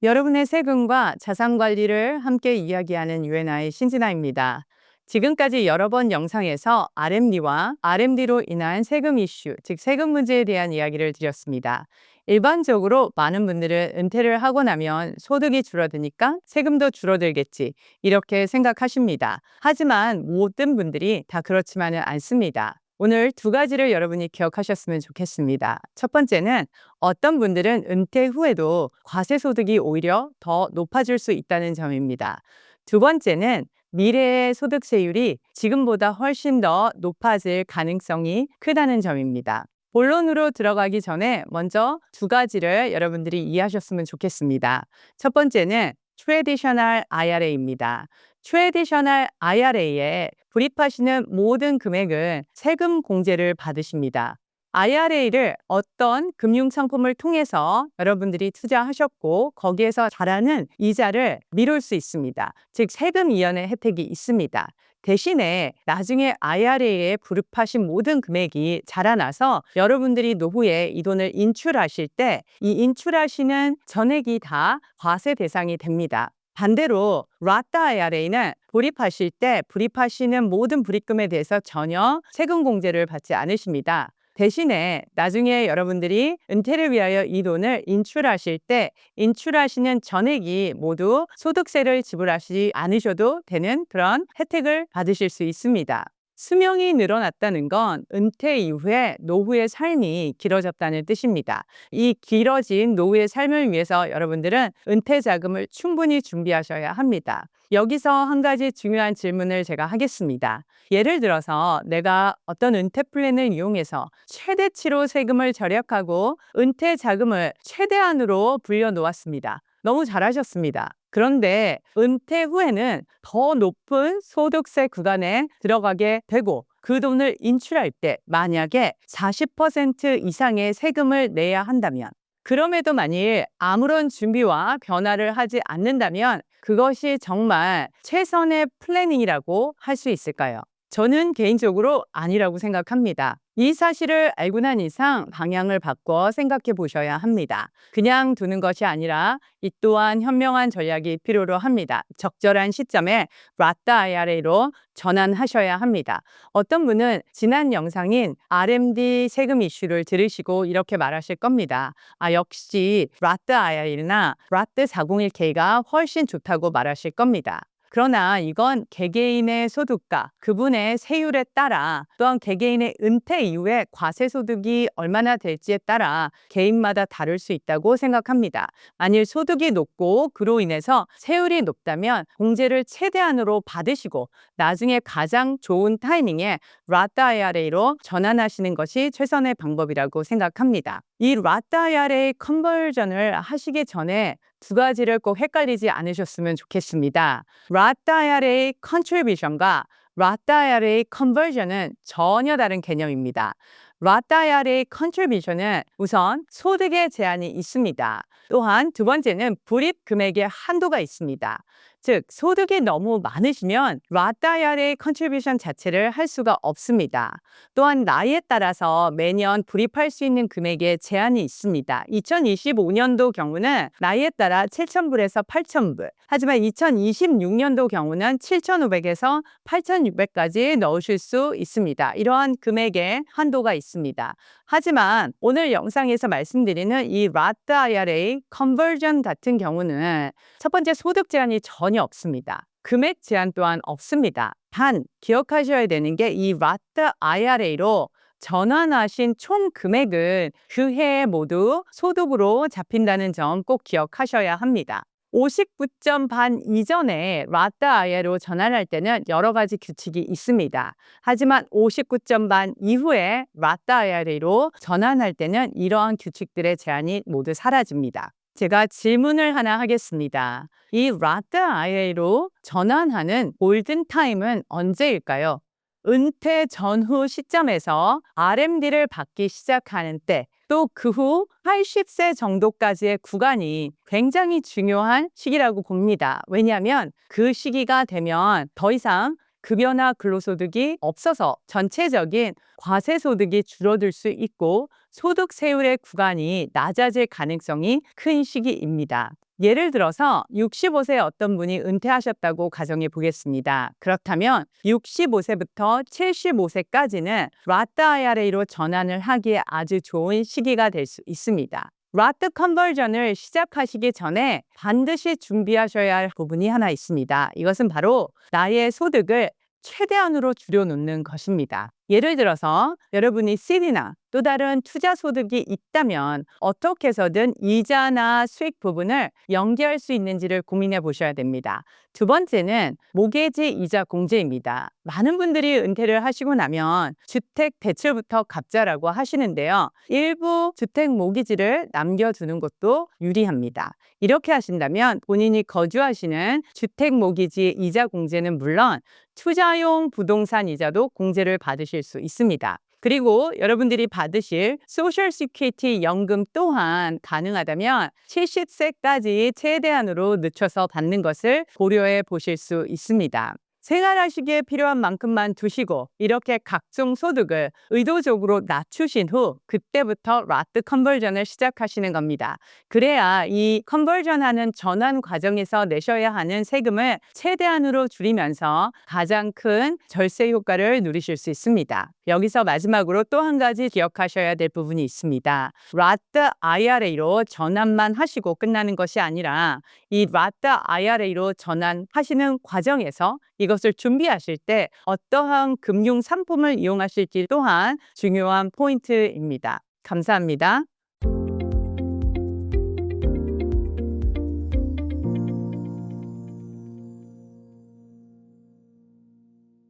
여러분의 세금과 자산 관리를 함께 이야기하는 유엔아의 신진아입니다. 지금까지 여러 번 영상에서 RMD와 RMD로 인한 세금 이슈, 즉 세금 문제에 대한 이야기를 드렸습니다. 일반적으로 많은 분들은 은퇴를 하고 나면 소득이 줄어드니까 세금도 줄어들겠지, 이렇게 생각하십니다. 하지만 모든 분들이 다 그렇지만은 않습니다. 오늘 두 가지를 여러분이 기억하셨으면 좋겠습니다. 첫 번째는 어떤 분들은 은퇴 후에도 과세소득이 오히려 더 높아질 수 있다는 점입니다. 두 번째는 미래의 소득세율이 지금보다 훨씬 더 높아질 가능성이 크다는 점입니다. 본론으로 들어가기 전에 먼저 두 가지를 여러분들이 이해하셨으면 좋겠습니다. 첫 번째는 트래디셔널 IRA입니다. 트래디셔널 IRA에 불입하시는 모든 금액은 세금 공제를 받으십니다. IRA를 어떤 금융상품을 통해서 여러분들이 투자하셨고 거기에서 자라는 이자를 미룰 수 있습니다. 즉 세금 이연의 혜택이 있습니다. 대신에 나중에 IRA에 불입하신 모든 금액이 자라나서 여러분들이 노후에 이 돈을 인출하실 때 이 인출하시는 전액이 다 과세 대상이 됩니다. 반대로 라타 IRA는 불입하실 때 불입하시는 모든 불입금에 대해서 전혀 세금 공제를 받지 않으십니다. 대신에 나중에 여러분들이 은퇴를 위하여 이 돈을 인출하실 때 인출하시는 전액이 모두 소득세를 지불하시지 않으셔도 되는 그런 혜택을 받으실 수 있습니다. 수명이 늘어났다는 건 은퇴 이후에 노후의 삶이 길어졌다는 뜻입니다. 이 길어진 노후의 삶을 위해서 여러분들은 은퇴 자금을 충분히 준비하셔야 합니다. 여기서 한 가지 중요한 질문을 제가 하겠습니다. 예를 들어서 내가 어떤 은퇴 플랜을 이용해서 최대치로 세금을 절약하고 은퇴 자금을 최대한으로 불려놓았습니다. 너무 잘하셨습니다. 그런데 은퇴 후에는 더 높은 소득세 구간에 들어가게 되고 그 돈을 인출할 때 만약에 40% 이상의 세금을 내야 한다면, 그럼에도 만일 아무런 준비와 변화를 하지 않는다면 그것이 정말 최선의 플래닝이라고 할 수 있을까요? 저는 개인적으로 아니라고 생각합니다. 이 사실을 알고 난 이상 방향을 바꿔 생각해 보셔야 합니다. 그냥 두는 것이 아니라 이 또한 현명한 전략이 필요로 합니다. 적절한 시점에 라타 IRA로 전환하셔야 합니다. 어떤 분은 지난 영상인 RMD 세금 이슈를 들으시고 이렇게 말하실 겁니다. 역시 라타 IRA나 라타 401K가 훨씬 좋다고 말하실 겁니다. 그러나 이건 개개인의 소득과 그분의 세율에 따라 또한 개개인의 은퇴 이후에 과세소득이 얼마나 될지에 따라 개인마다 다를 수 있다고 생각합니다. 만일 소득이 높고 그로 인해서 세율이 높다면 공제를 최대한으로 받으시고 나중에 가장 좋은 타이밍에 라타 IRA로 전환하시는 것이 최선의 방법이라고 생각합니다. 이 라타 IRA 컨버전을 하시기 전에 두 가지를 꼭 헷갈리지 않으셨으면 좋겠습니다. 라타 IRA 컨트리뷰션과 라타 IRA 컨버전은 전혀 다른 개념입니다. 라타 IRA 컨트리뷰션은 우선 소득의 제한이 있습니다. 또한 두 번째는 불입 금액의 한도가 있습니다. 즉 소득이 너무 많으시면 라타 IRA 컨트리뷰션 자체를 할 수가 없습니다. 또한 나이에 따라서 매년 불입할 수 있는 금액에 제한이 있습니다. 2025년도 경우는 나이에 따라 7,000불에서 8,000불, 하지만 2026년도 경우는 7,500에서 8,600까지 넣으실 수 있습니다. 이러한 금액의 한도가 있습니다. 하지만 오늘 영상에서 말씀드리는 이 라타 IRA 컨버전 같은 경우는 첫 번째 소득 제한이 전혀 없습니다. 금액 제한 또한 없습니다. 단 기억하셔야 되는 게 이 라타 IRA로 전환하신 총 금액은 그 해에 모두 소득으로 잡힌다는 점 꼭 기억하셔야 합니다. 59점 반 이전에 라타 IRA로 전환할 때는 여러 가지 규칙이 있습니다. 하지만 59점 반 이후에 라타 IRA로 전환할 때는 이러한 규칙들의 제한이 모두 사라집니다. 제가 질문을 하나 하겠습니다. 이 라타 IRA로 전환하는 골든타임은 언제일까요? 은퇴 전후 시점에서 RMD를 받기 시작하는 때, 또 그 후 80세 정도까지의 구간이 굉장히 중요한 시기라고 봅니다. 왜냐하면 그 시기가 되면 더 이상 급여나 근로소득이 없어서 전체적인 과세소득이 줄어들 수 있고 소득세율의 구간이 낮아질 가능성이 큰 시기입니다. 예를 들어서 65세 어떤 분이 은퇴하셨다고 가정해 보겠습니다. 그렇다면 65세부터 75세까지는 라트 IRA로 전환을 하기에 아주 좋은 시기가 될 수 있습니다. 라트 컨버전을 시작하시기 전에 반드시 준비하셔야 할 부분이 하나 있습니다. 이것은 바로 나의 소득을 최대한으로 줄여놓는 것입니다. 예를 들어서 여러분이 CD나 또 다른 투자 소득이 있다면 어떻게 해서든 이자나 수익 부분을 연계할 수 있는지를 고민해 보셔야 됩니다. 두 번째는 모기지 이자 공제입니다. 많은 분들이 은퇴를 하시고 나면 주택 대출부터 갚자라고 하시는데요. 일부 주택 모기지를 남겨두는 것도 유리합니다. 이렇게 하신다면 본인이 거주하시는 주택 모기지 이자 공제는 물론 투자용 부동산 이자도 공제를 받으실 수 있습니다. 그리고 여러분들이 받으실 소셜 시큐리티 연금 또한 가능하다면 70세까지 최대한으로 늦춰서 받는 것을 고려해 보실 수 있습니다. 생활하시기에 필요한 만큼만 두시고 이렇게 각종 소득을 의도적으로 낮추신 후 그때부터 라트 컨버전을 시작하시는 겁니다. 그래야 이 컨버전하는 전환 과정에서 내셔야 하는 세금을 최대한으로 줄이면서 가장 큰 절세 효과를 누리실 수 있습니다. 여기서 마지막으로 또 한 가지 기억하셔야 될 부분이 있습니다. 라트 IRA로 전환만 하시고 끝나는 것이 아니라 이 라트 IRA로 전환하시는 과정에서 이것을 준비하실 때 어떠한 금융 상품을 이용하실지 또한 중요한 포인트입니다. 감사합니다.